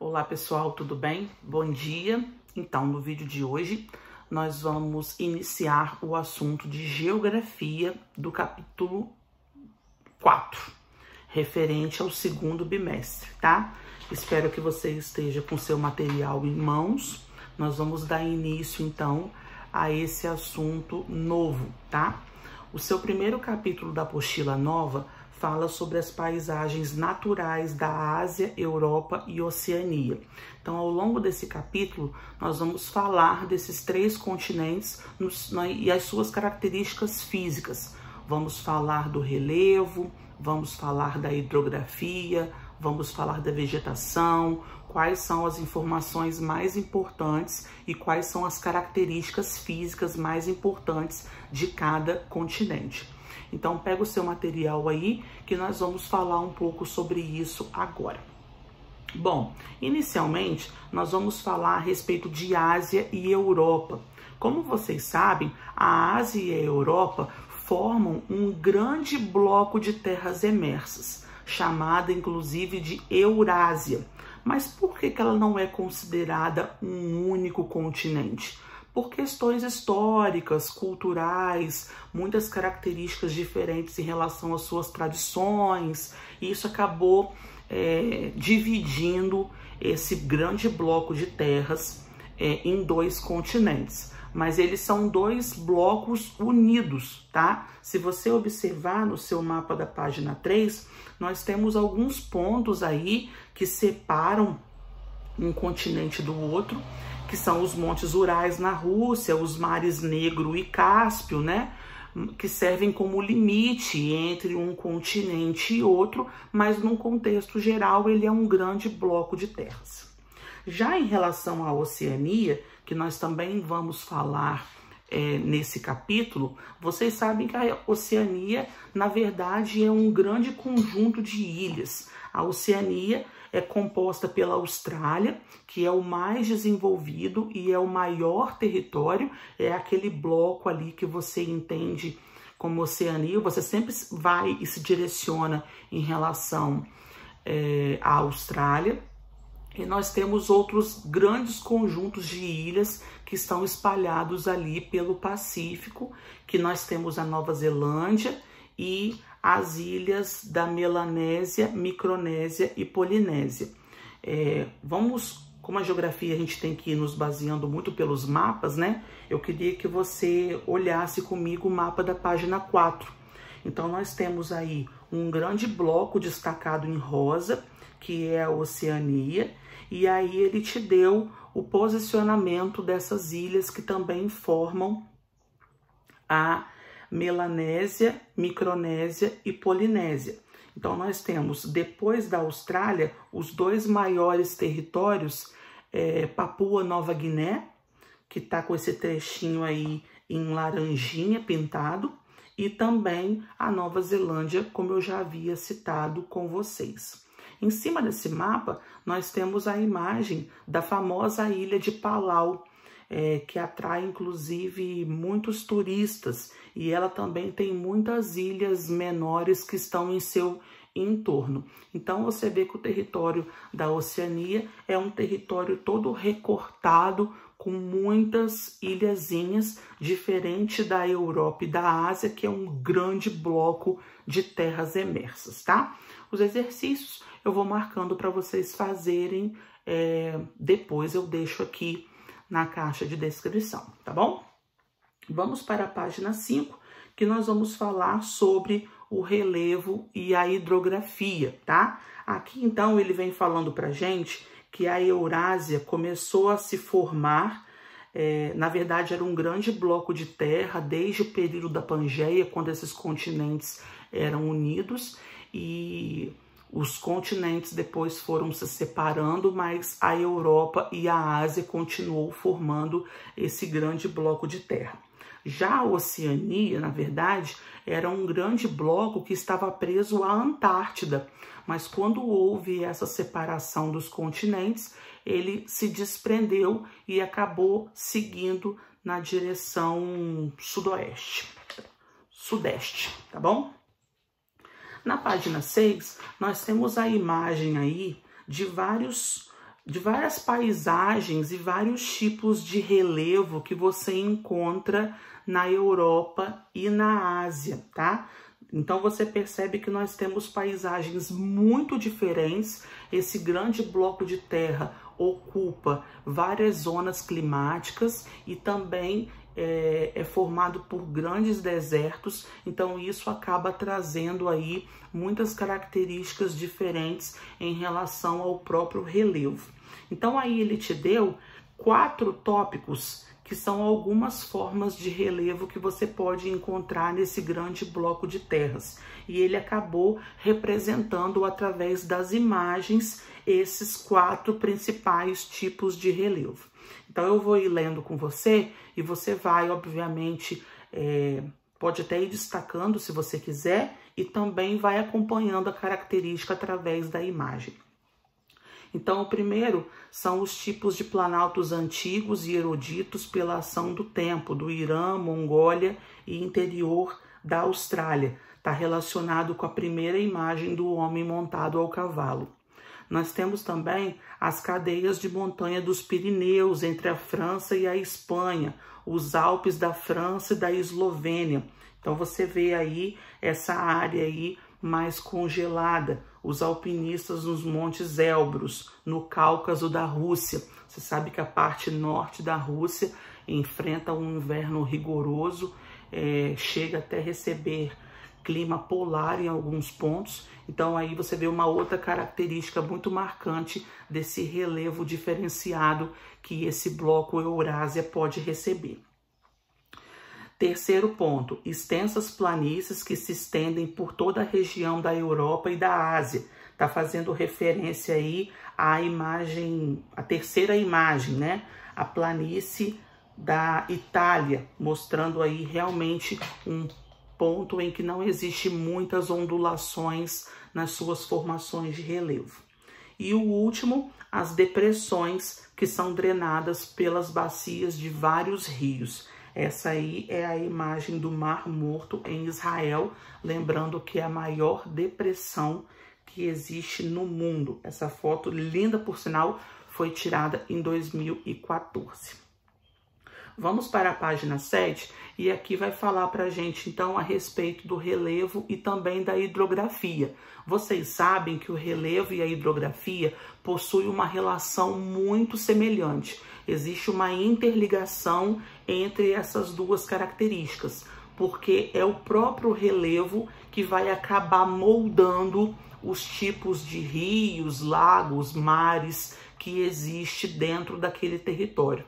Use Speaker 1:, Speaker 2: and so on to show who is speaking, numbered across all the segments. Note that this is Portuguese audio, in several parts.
Speaker 1: Olá pessoal, tudo bem? Bom dia! Então, no vídeo de hoje, nós vamos iniciar o assunto de geografia do capítulo 4, referente ao segundo bimestre, tá? Espero que você esteja com seu material em mãos. Nós vamos dar início, então, a esse assunto novo, tá? O seu primeiro capítulo da apostila nova fala sobre as paisagens naturais da Ásia, Europa e Oceania. Então, ao longo desse capítulo, nós vamos falar desses três continentes e as suas características físicas. Vamos falar do relevo, vamos falar da hidrografia, vamos falar da vegetação, quais são as informações mais importantes e quais são as características físicas mais importantes de cada continente. Então, pega o seu material aí, que nós vamos falar um pouco sobre isso agora. Bom, inicialmente, nós vamos falar a respeito de Ásia e Europa. Como vocês sabem, a Ásia e a Europa formam um grande bloco de terras emersas, chamada inclusive de Eurásia. Mas por que ela não é considerada um único continente? Por questões históricas, culturais, muitas características diferentes em relação às suas tradições, e isso acabou dividindo esse grande bloco de terras em dois continentes. Mas eles são dois blocos unidos, tá? Se você observar no seu mapa da página 3, nós temos alguns pontos aí que separam um continente do outro, que são os montes Urais na Rússia, os mares Negro e Cáspio, né? Que servem como limite entre um continente e outro, mas num contexto geral ele é um grande bloco de terras. Já em relação à Oceania, que nós também vamos falar nesse capítulo, vocês sabem que a Oceania, na verdade, é um grande conjunto de ilhas. A Oceania é composta pela Austrália, que é o mais desenvolvido e é o maior território, é aquele bloco ali que você entende como Oceania, você sempre vai e se direciona em relação à Austrália. E nós temos outros grandes conjuntos de ilhas que estão espalhados ali pelo Pacífico, que nós temos a Nova Zelândia e as ilhas da Melanésia, Micronésia e Polinésia. Como a geografia a gente tem que ir nos baseando muito pelos mapas, né? Eu queria que você olhasse comigo o mapa da página 4. Então, nós temos aí um grande bloco destacado em rosa, que é a Oceania, e aí ele te deu o posicionamento dessas ilhas que também formam a Melanésia, Micronésia e Polinésia. Então, nós temos, depois da Austrália, os dois maiores territórios, Papua Nova Guiné, que está com esse trechinho aí em laranjinha pintado, e também a Nova Zelândia, como eu já havia citado com vocês. Em cima desse mapa, nós temos a imagem da famosa ilha de Palau, que atrai, inclusive, muitos turistas. E ela também tem muitas ilhas menores que estão em seu entorno. Então, você vê que o território da Oceania é um território todo recortado, com muitas ilhazinhas, diferente da Europa e da Ásia, que é um grande bloco de terras emersas, tá? Os exercícios eu vou marcando para vocês fazerem, depois eu deixo aqui na caixa de descrição, tá bom? Vamos para a página 5, que nós vamos falar sobre o relevo e a hidrografia, tá? Aqui, então, ele vem falando pra gente que a Eurásia começou a se formar, na verdade, era um grande bloco de terra desde o período da Pangeia, quando esses continentes eram unidos, e os continentes depois foram se separando, mas a Europa e a Ásia continuou formando esse grande bloco de terra. Já a Oceania, na verdade, era um grande bloco que estava preso à Antártida, mas quando houve essa separação dos continentes, ele se desprendeu e acabou seguindo na direção sudeste, tá bom? Na página 6, nós temos a imagem aí de vários de várias paisagens e vários tipos de relevo que você encontra na Europa e na Ásia, tá? Então você percebe que nós temos paisagens muito diferentes. Esse grande bloco de terra ocupa várias zonas climáticas e também é formado por grandes desertos. Então isso acaba trazendo aí muitas características diferentes em relação ao próprio relevo. Então aí ele te deu 4 tópicos que são algumas formas de relevo que você pode encontrar nesse grande bloco de terras. E ele acabou representando através das imagens esses 4 principais tipos de relevo. Então eu vou ir lendo com você e você vai, obviamente, pode até ir destacando se você quiser e também vai acompanhando a característica através da imagem. Então, o primeiro são os tipos de planaltos antigos e eruditos pela ação do tempo, do Irã, Mongólia e interior da Austrália. Está relacionado com a primeira imagem do homem montado ao cavalo. Nós temos também as cadeias de montanha dos Pirineus, entre a França e a Espanha, os Alpes da França e da Eslovênia. Então, você vê aí essa área aí mais congelada, os alpinistas nos Montes Elbrus, no Cáucaso da Rússia. Você sabe que a parte norte da Rússia enfrenta um inverno rigoroso, chega até receber clima polar em alguns pontos. Então aí você vê uma outra característica muito marcante desse relevo diferenciado que esse bloco Eurásia pode receber. Terceiro ponto, extensas planícies que se estendem por toda a região da Europa e da Ásia. Está fazendo referência aí à imagem, a terceira imagem, né? A planície da Itália, mostrando aí realmente um ponto em que não existe muitas ondulações nas suas formações de relevo. E o último, as depressões que são drenadas pelas bacias de vários rios. Essa aí é a imagem do Mar Morto em Israel, lembrando que é a maior depressão que existe no mundo. Essa foto, linda por sinal, foi tirada em 2014. Vamos para a página 7 e aqui vai falar para a gente então a respeito do relevo e também da hidrografia. Vocês sabem que o relevo e a hidrografia possuem uma relação muito semelhante. Existe uma interligação entre essas duas características, porque é o próprio relevo que vai acabar moldando os tipos de rios, lagos, mares que existe dentro daquele território.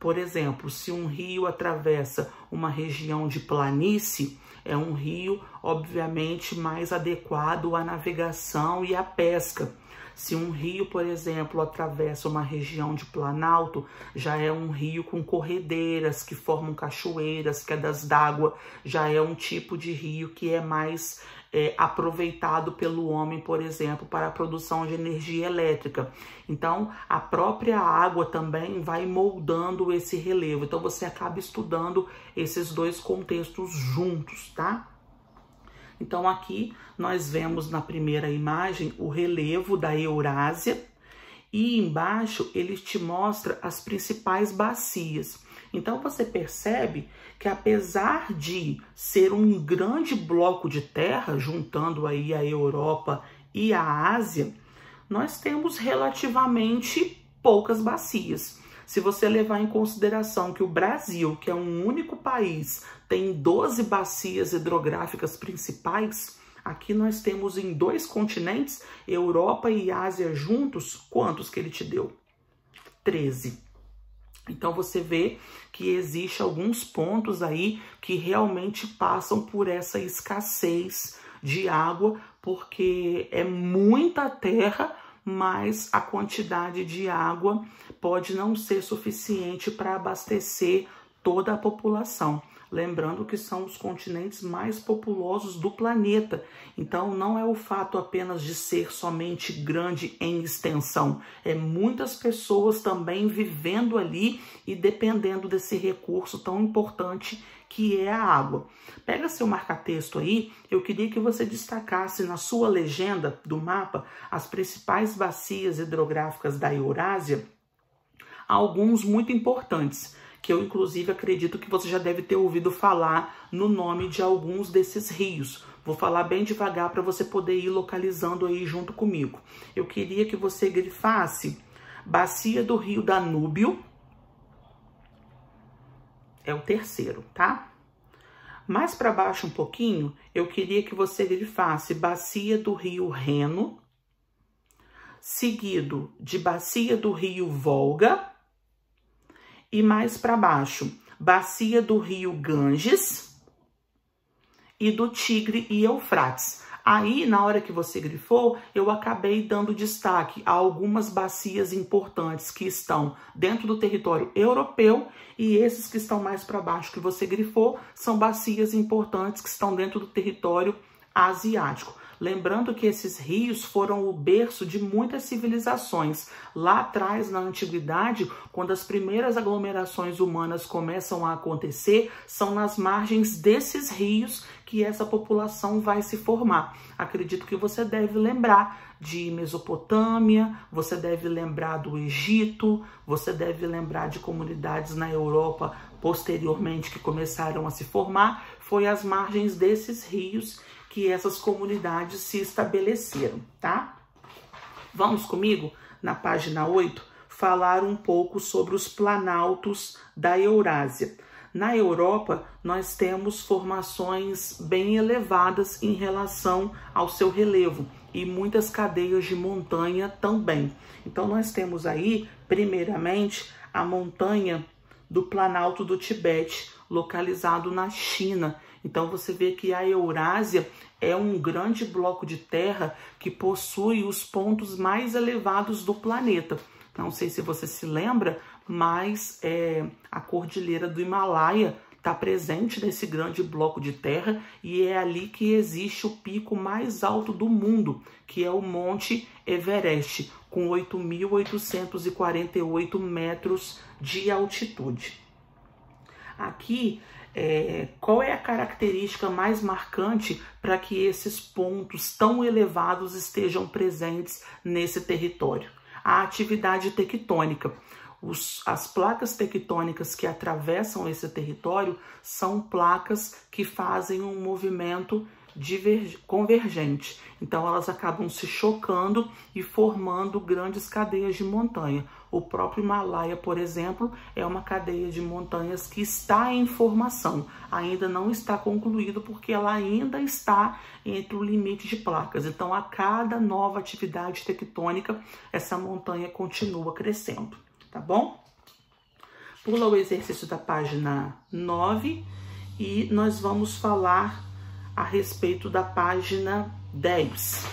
Speaker 1: Por exemplo, se um rio atravessa uma região de planície, é um rio, obviamente, mais adequado à navegação e à pesca. Se um rio, por exemplo, atravessa uma região de planalto, já é um rio com corredeiras que formam cachoeiras, quedas d'água, já é um tipo de rio que é mais aproveitado pelo homem, por exemplo, para a produção de energia elétrica. Então, a própria água também vai moldando esse relevo. Então, você acaba estudando esses dois contextos juntos, tá? Então, aqui nós vemos na primeira imagem o relevo da Eurásia e embaixo ele te mostra as principais bacias. Então, você percebe que apesar de ser um grande bloco de terra, juntando aí a Europa e a Ásia, nós temos relativamente poucas bacias. Se você levar em consideração que o Brasil, que é um único país, tem 12 bacias hidrográficas principais, aqui nós temos em 2 continentes, Europa e Ásia juntos, quantos que ele te deu? 13. Então você vê que existe alguns pontos aí que realmente passam por essa escassez de água, porque é muita terra, mas a quantidade de água pode não ser suficiente para abastecer toda a população. Lembrando que são os continentes mais populosos do planeta. Então, não é o fato apenas de ser somente grande em extensão. É muitas pessoas também vivendo ali e dependendo desse recurso tão importante que é a água. Pega seu marca-texto aí, eu queria que você destacasse na sua legenda do mapa as principais bacias hidrográficas da Eurásia, alguns muito importantes, que eu inclusive acredito que você já deve ter ouvido falar no nome de alguns desses rios. Vou falar bem devagar para você poder ir localizando aí junto comigo. Eu queria que você grifasse bacia do rio Danúbio, é o terceiro, tá? Mais para baixo um pouquinho, eu queria que você grifasse bacia do rio Reno, seguido de bacia do rio Volga, e mais para baixo, bacia do rio Ganges e do Tigre e Eufrates. Aí, na hora que você grifou, eu acabei dando destaque a algumas bacias importantes que estão dentro do território europeu, e esses que estão mais para baixo que você grifou são bacias importantes que estão dentro do território asiático. Lembrando que esses rios foram o berço de muitas civilizações. Lá atrás, na antiguidade, quando as primeiras aglomerações humanas começam a acontecer, são nas margens desses rios que essa população vai se formar. Acredito que você deve lembrar de Mesopotâmia, você deve lembrar do Egito, você deve lembrar de comunidades na Europa posteriormente que começaram a se formar. Foi às margens desses rios que essas comunidades se estabeleceram, tá? Vamos comigo, na página 8, falar um pouco sobre os planaltos da Eurásia. Na Europa, nós temos formações bem elevadas em relação ao seu relevo e muitas cadeias de montanha também. Então, nós temos aí, primeiramente, a montanha do Planalto do Tibete, localizado na China. Então, você vê que a Eurásia é um grande bloco de terra que possui os pontos mais elevados do planeta. Não sei se você se lembra, mas a Cordilheira do Himalaia está presente nesse grande bloco de terra e é ali que existe o pico mais alto do mundo, que é o Monte Everest, com 8.848 metros de altitude. Aqui, qual é a característica mais marcante para que esses pontos tão elevados estejam presentes nesse território? A atividade tectônica. As placas tectônicas que atravessam esse território são placas que fazem um movimento convergente. Então, elas acabam se chocando e formando grandes cadeias de montanha. O próprio Himalaia, por exemplo, é uma cadeia de montanhas que está em formação. Ainda não está concluído porque ela ainda está entre o limite de placas. Então, a cada nova atividade tectônica, essa montanha continua crescendo, tá bom? Pula o exercício da página 9 e nós vamos falar a respeito da página 10.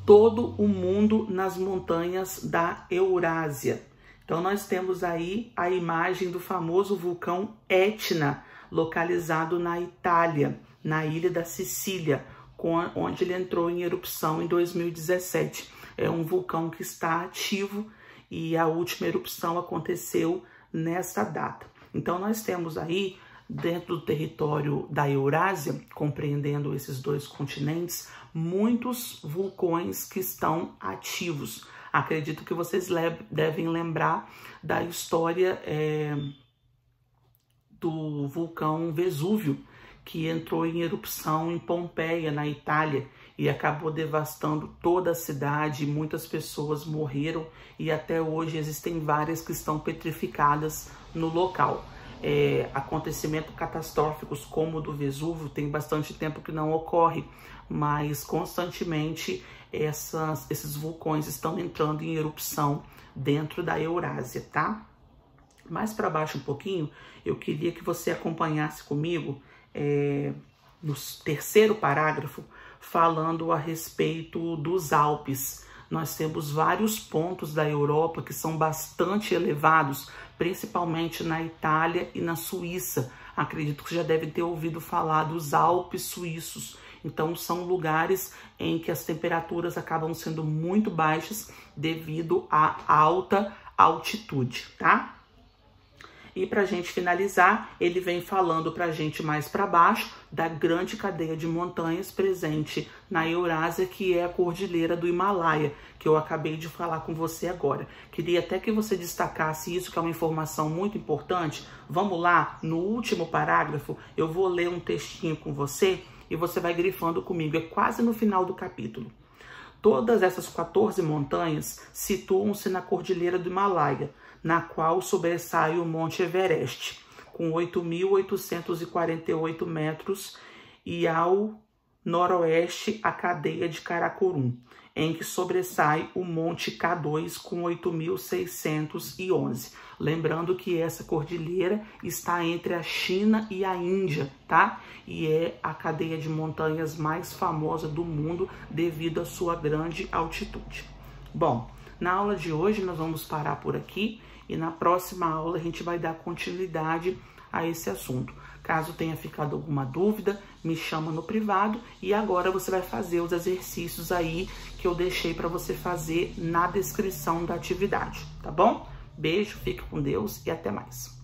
Speaker 1: Todo o mundo nas montanhas da Eurásia. Então, nós temos aí a imagem do famoso vulcão Etna, localizado na Itália, na ilha da Sicília, onde ele entrou em erupção em 2017. É um vulcão que está ativo e a última erupção aconteceu nessa data. Então, nós temos aí, dentro do território da Eurásia, compreendendo esses dois continentes, muitos vulcões que estão ativos. Acredito que vocês devem lembrar da história do vulcão Vesúvio, que entrou em erupção em Pompeia, na Itália, e acabou devastando toda a cidade. Muitas pessoas morreram e até hoje existem várias que estão petrificadas no local. Acontecimentos catastróficos como o do Vesúvio tem bastante tempo que não ocorre, mas constantemente esses vulcões estão entrando em erupção dentro da Eurásia, tá? Mais para baixo um pouquinho, eu queria que você acompanhasse comigo no terceiro parágrafo, falando a respeito dos Alpes. Nós temos vários pontos da Europa que são bastante elevados, principalmente na Itália e na Suíça. Acredito que já devem ter ouvido falar dos Alpes suíços. Então, são lugares em que as temperaturas acabam sendo muito baixas devido à alta altitude, tá? E para a gente finalizar, ele vem falando para a gente mais para baixo da grande cadeia de montanhas presente na Eurásia, que é a Cordilheira do Himalaia, que eu acabei de falar com você agora. Queria até que você destacasse isso, que é uma informação muito importante. Vamos lá, no último parágrafo, eu vou ler um textinho com você e você vai grifando comigo, é quase no final do capítulo. Todas essas 14 montanhas situam-se na Cordilheira do Himalaia, na qual sobressai o Monte Everest, com 8.848 metros, e ao noroeste a cadeia de Karakorum, em que sobressai o Monte K2 com 8.611. Lembrando que essa cordilheira está entre a China e a Índia, tá? E é a cadeia de montanhas mais famosa do mundo devido à sua grande altitude. Bom, na aula de hoje nós vamos parar por aqui e na próxima aula a gente vai dar continuidade a esse assunto. Caso tenha ficado alguma dúvida, me chama no privado e agora você vai fazer os exercícios aí que eu deixei para você fazer na descrição da atividade, tá bom? Beijo, fique com Deus e até mais.